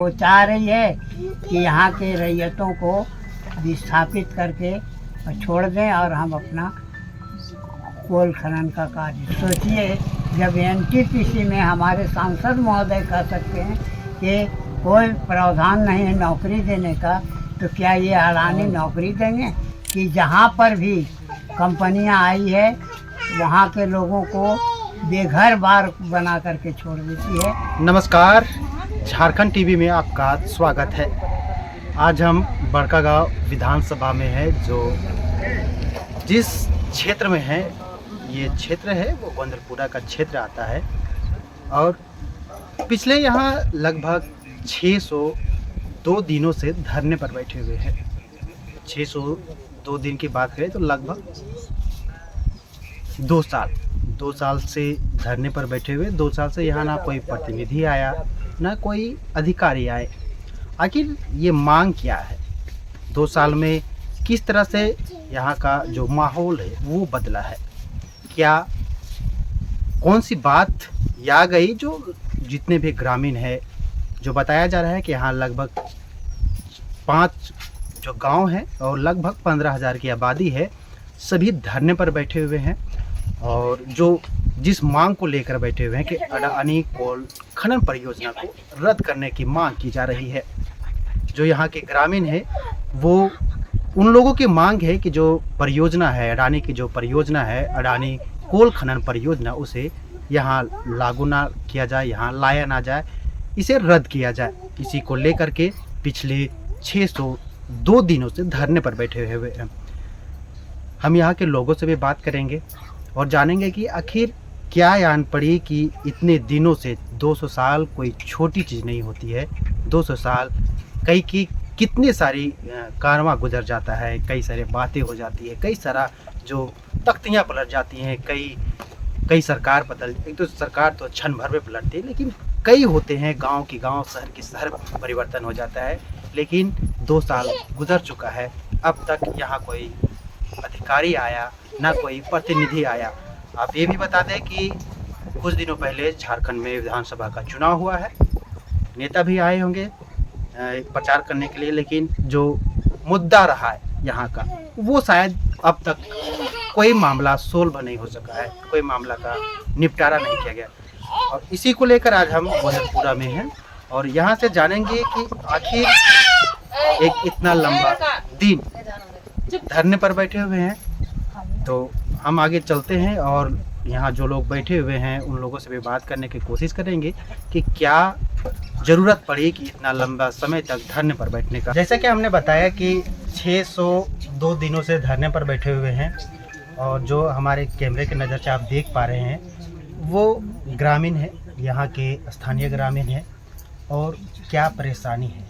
वो चाह रही है कि यहाँ के रैयतों को विस्थापित करके और छोड़ दें और हम अपना कोल खनन का कार्य। सोचिए, जब एनटीपीसी में हमारे सांसद महोदय कह सकते हैं कि कोई प्रावधान नहीं है नौकरी देने का, तो क्या ये अडानी नौकरी देंगे कि जहाँ पर भी कंपनियाँ आई है वहाँ के लोगों को बेघर बार बना करके छोड़ देती है। नमस्कार, झारखंड टीवी में आपका स्वागत है। आज हम बड़कागांव विधानसभा में है, जो जिस क्षेत्र में है, ये क्षेत्र है वो गोंदलपुरा का क्षेत्र आता है। और पिछले यहाँ लगभग 602 दिनों से धरने पर बैठे हुए हैं। 602 दिन की बात करें तो लगभग 2 साल से धरने पर बैठे हुए। 2 साल से यहाँ ना कोई प्रतिनिधि आया, ना कोई अधिकारी आए। आखिर ये मांग क्या है? 2 साल में किस तरह से यहाँ का जो माहौल है वो बदला है? क्या कौन सी बात आ गई जो जितने भी ग्रामीण है, जो बताया जा रहा है कि यहाँ लगभग 5 जो गांव हैं और लगभग 15,000 की आबादी है, सभी धरने पर बैठे हुए हैं। और जो जिस मांग को लेकर बैठे हुए हैं कि अडानी कोल खनन परियोजना को रद्द करने की मांग की जा रही है। जो यहाँ के ग्रामीण है वो उन लोगों की मांग है कि जो परियोजना है, अडानी की जो परियोजना है, अडानी कोल खनन परियोजना, उसे यहाँ लागू ना किया जाए, यहाँ लाया ना जाए, इसे रद्द किया जाए। इसी को लेकर के पिछले 602 दिनों से धरने पर बैठे हुए हैं। हम यहाँ के लोगों से भी बात करेंगे और जानेंगे कि आखिर क्या यान पड़ी कि इतने दिनों से 200 साल कोई छोटी चीज़ नहीं होती है। 200 साल कई की कितनी सारी कारवां गुजर जाता है, कई सारी बातें हो जाती है, कई सारा जो तख्तियाँ पलट जाती हैं, कई सरकार बदल, एक तो सरकार तो क्षण भर में पलटती है, लेकिन कई होते हैं, गांव की गांव, शहर की शहर परिवर्तन हो जाता है। लेकिन 2 साल गुजर चुका है, अब तक यहाँ कोई अधिकारी आया ना कोई प्रतिनिधि आया। आप ये भी बता दें कि कुछ दिनों पहले झारखंड में विधानसभा का चुनाव हुआ है। नेता भी आए होंगे प्रचार करने के लिए, लेकिन जो मुद्दा रहा है यहाँ का, वो शायद अब तक कोई मामला सोल्व नहीं हो सका है, कोई मामला का निपटारा नहीं किया गया। और इसी को लेकर आज हम गोंदलपुरा में हैं और यहाँ से जानेंगे कि आखिर एक इतना लंबा दिन धरने पर बैठे हुए हैं। तो हम आगे चलते हैं और यहाँ जो लोग बैठे हुए हैं उन लोगों से भी बात करने की कोशिश करेंगे कि क्या ज़रूरत पड़ी कि इतना लंबा समय तक धरने पर बैठने का। जैसा कि हमने बताया कि 602 दिनों से धरने पर बैठे हुए हैं और जो हमारे कैमरे के नज़र से आप देख पा रहे हैं वो ग्रामीण है, यहाँ के स्थानीय ग्रामीण है। और क्या परेशानी है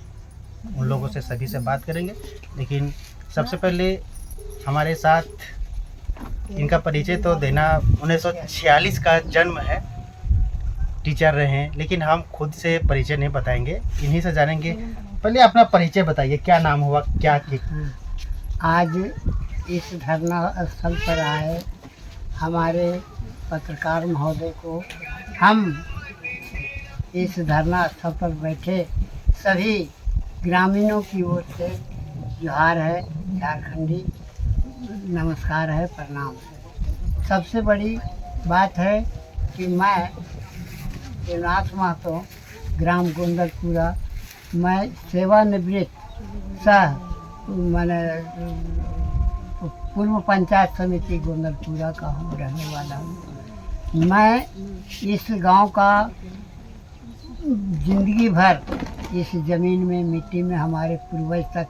उन लोगों से सभी से बात करेंगे। लेकिन सबसे पहले हमारे साथ इनका परिचय तो देना, 1946 का जन्म है, टीचर रहे हैं, लेकिन हम खुद से परिचय नहीं बताएंगे, इन्हीं से जानेंगे। पहले अपना परिचय बताइए, क्या नाम हुआ, क्या आज इस धरना स्थल पर आए हमारे पत्रकार महोदय को हम इस धरना स्थल पर बैठे सभी ग्रामीणों की ओर से जोहार है, झारखंडी नमस्कार है, प्रणाम है। सबसे बड़ी बात है कि मैं देवनाथ महतो, ग्राम गोंदलपुरा, मैं सेवानिवृत्त मैंने पूर्व पंचायत समिति गोंदलपुरा का हूँ, रहने वाला हूँ। मैं इस गांव का जिंदगी भर इस ज़मीन में, मिट्टी में हमारे पूर्वज तक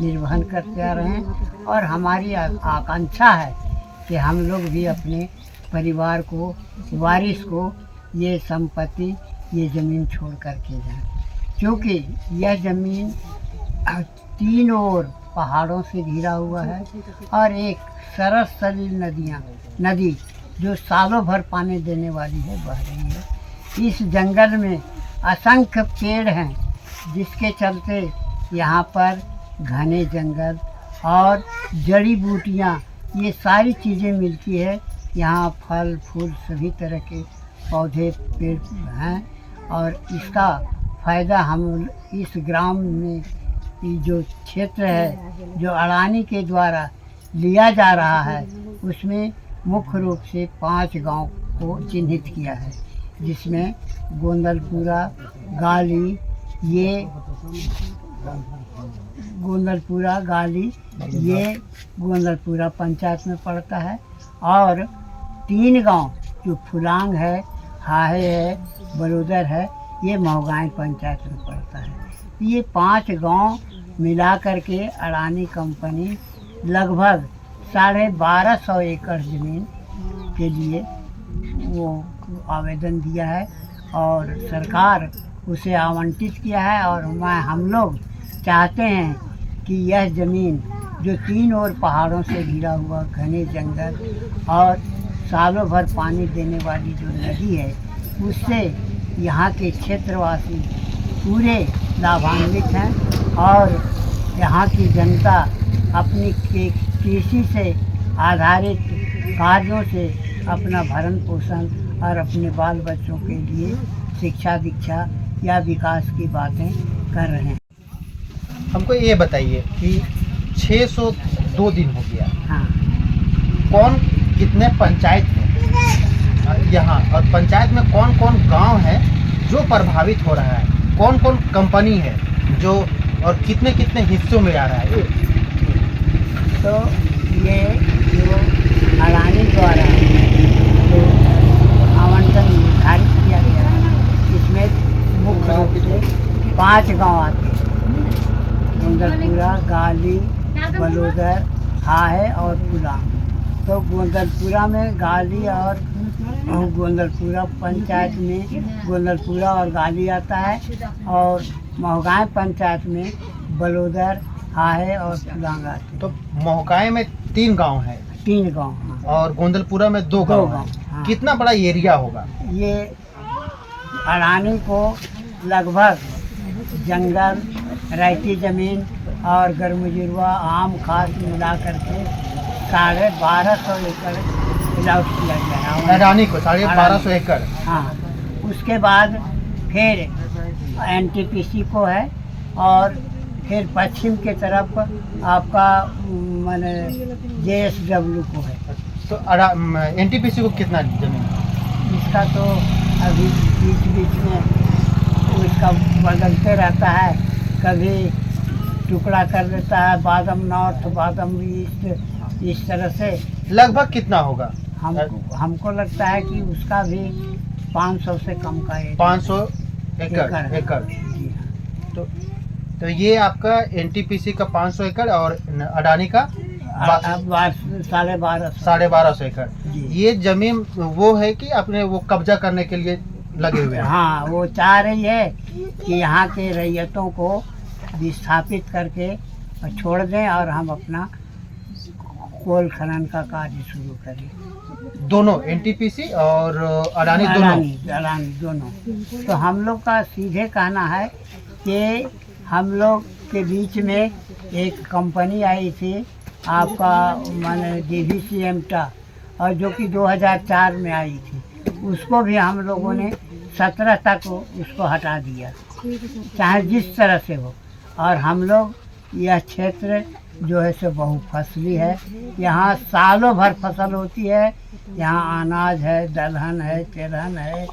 निर्वहन करते आ रहे हैं और हमारी आकांक्षा है कि हम लोग भी अपने परिवार को, वारिस को ये संपत्ति, ये ज़मीन छोड़ कर के जाएं, क्योंकि यह ज़मीन 3 ओर पहाड़ों से घिरा हुआ है और एक सरस सलील नदी जो सालों भर पानी देने वाली है, बह रही है। इस जंगल में असंख्य पेड़ हैं, जिसके चलते यहाँ पर घने जंगल और जड़ी बूटियाँ, ये सारी चीज़ें मिलती है। यहाँ फल फूल सभी तरह के पौधे पेड़ हैं और इसका फायदा हम इस ग्राम में ये जो क्षेत्र है जो अडानी के द्वारा लिया जा रहा है उसमें मुख्य रूप से 5 गांव को चिन्हित किया है, जिसमें गोंदलपुरा, गाली, ये गोंदलपुरा, गाली ये गोंदलपुरा पंचायत में पड़ता है, और 3 गांव जो फुलांग है, हाहे है, बलोदर है, ये महगाई पंचायत में पड़ता है। ये 5 गांव मिला करके अडानी कंपनी लगभग 1250 एकड़ ज़मीन के लिए वो आवेदन दिया है और सरकार उसे आवंटित किया है। और हम लोग चाहते हैं कि यह ज़मीन जो 3 ओर पहाड़ों से घिरा हुआ घने जंगल और सालों भर पानी देने वाली जो नदी है उससे यहाँ के क्षेत्रवासी पूरे लाभान्वित हैं और यहाँ की जनता अपनी कृषि से आधारित कार्यों से अपना भरण पोषण और अपने बाल बच्चों के लिए शिक्षा दीक्षा या विकास की बातें कर रहे हैं। हमको ये बताइए कि 602 दिन हो गया, हाँ, कौन कितने पंचायत हैं यहाँ, और पंचायत में कौन कौन गांव है जो प्रभावित हो रहा है, कौन कौन कंपनी है जो, और कितने कितने हिस्सों में आ रहा है? तो ये जो अडानी द्वारा जो आवंटन निर्धारित किया गया है इसमें मुख्य रूप से 5 गांव आते हैं, गोंदलपुरा, गाली, बलोदर, हाहे और फुलांग। तो गोंदलपुरा में गाली और गोंदलपुरा पंचायत में गोंदलपुरा और गाली आता है, और महगाई पंचायत में बलोदर, हाहे और फुलांग आते हैं। तो मोहगाई में 3 गांव हैं, 3 गांव, हाँ। और गोंदलपुरा में 2 गांव हैं। हाँ। कितना बड़ा एरिया होगा? ये अडानी को लगभग जंगल, रैती ज़मीन और गर्मजुरवा, आम खास मिला करके 1250 एकड़ अलॉट किया गया है अडानी को 1250 एकड़। हाँ, उसके बाद फिर एनटीपीसी को है, और फिर पश्चिम के तरफ आपका माने जेएसडब्ल्यू को है। तो एनटीपीसी को कितना जमीन? इसका तो अभी बीच बीच में उसका बदलते रहता है, कभी टुकड़ा कर देता है, बादम नॉर्थ, बादम ईस्ट, इस तरह से। लगभग कितना होगा? हमको लगता है कि उसका भी 500 से कम का है। 500 एकड़। जी हाँ। तो ये आपका एनटीपीसी का 500 एकड़ और अडानी का 1250 एकड़। जी। ये जमीन वो है कि अपने वो कब्जा करने के लिए लगे हुए हैं? हाँ, वो चाह रही है कि यहाँ के रैयतों को विस्थापित करके छोड़ दें और हम अपना कोल खनन का कार्य शुरू करें। दोनों एनटीपीसी और अडानी दोनों। तो हम लोग का सीधे कहना है कि हम लोग के बीच में एक कंपनी आई थी आपका माने DVCMTA, और जो कि 2004 में आई थी, उसको भी हम लोगों ने 17 तक उसको हटा दिया, चाहे जिस तरह से हो। और हम लोग यह क्षेत्र जो है सो बहुफसली है, यहाँ सालों भर फसल होती है, यहाँ अनाज है, दलहन है, तेलहन है,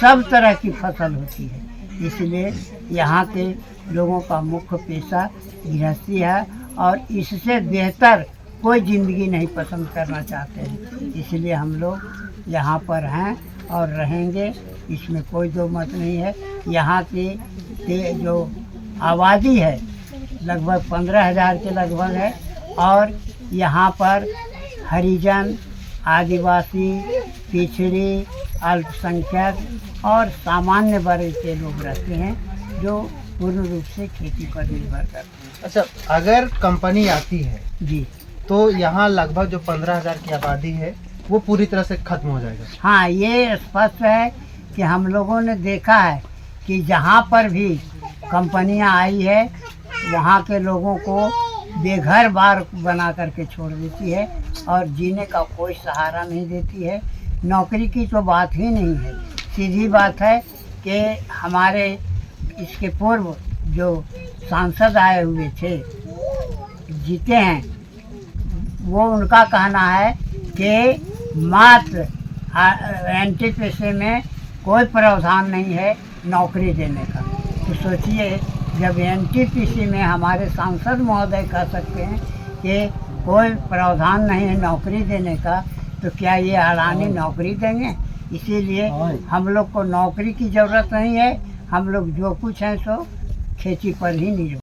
सब तरह की फसल होती है। इसलिए यहाँ के लोगों का मुख्य पेशा गृहस्थी है, और इससे बेहतर कोई ज़िंदगी नहीं पसंद करना चाहते हैं। इसलिए हम लोग यहाँ पर हैं और रहेंगे, इसमें कोई दो मत नहीं है। यहाँ की जो आबादी है लगभग 15,000 के लगभग है, और यहाँ पर हरिजन, आदिवासी, पिछड़ी, अल्पसंख्यक और सामान्य वर्ग के लोग रहते हैं, जो पूर्ण रूप से खेती पर निर्भर करते हैं। अच्छा, अगर कंपनी आती है जी, तो यहाँ लगभग जो 15,000 की आबादी है वो पूरी तरह से खत्म हो जाएगा? हाँ, ये स्पष्ट है कि हम लोगों ने देखा है कि जहाँ पर भी कंपनियाँ आई है वहाँ के लोगों को बेघर बार बना करके छोड़ देती है, और जीने का कोई सहारा नहीं देती है। नौकरी की तो बात ही नहीं है। सीधी बात है कि हमारे इसके पूर्व जो सांसद आए हुए थे, जीते हैं, वो उनका कहना है कि मात्र एनटीपीसी में कोई प्रावधान नहीं है नौकरी देने का। तो सोचिए, जब एनटीपीसी में हमारे सांसद महोदय कह सकते हैं कि कोई प्रावधान नहीं है नौकरी देने का, तो क्या ये अडानी नौकरी देंगे? इसीलिए हम लोग को नौकरी की ज़रूरत नहीं है। हम लोग जो कुछ हैं सो खेती पर ही निर्भर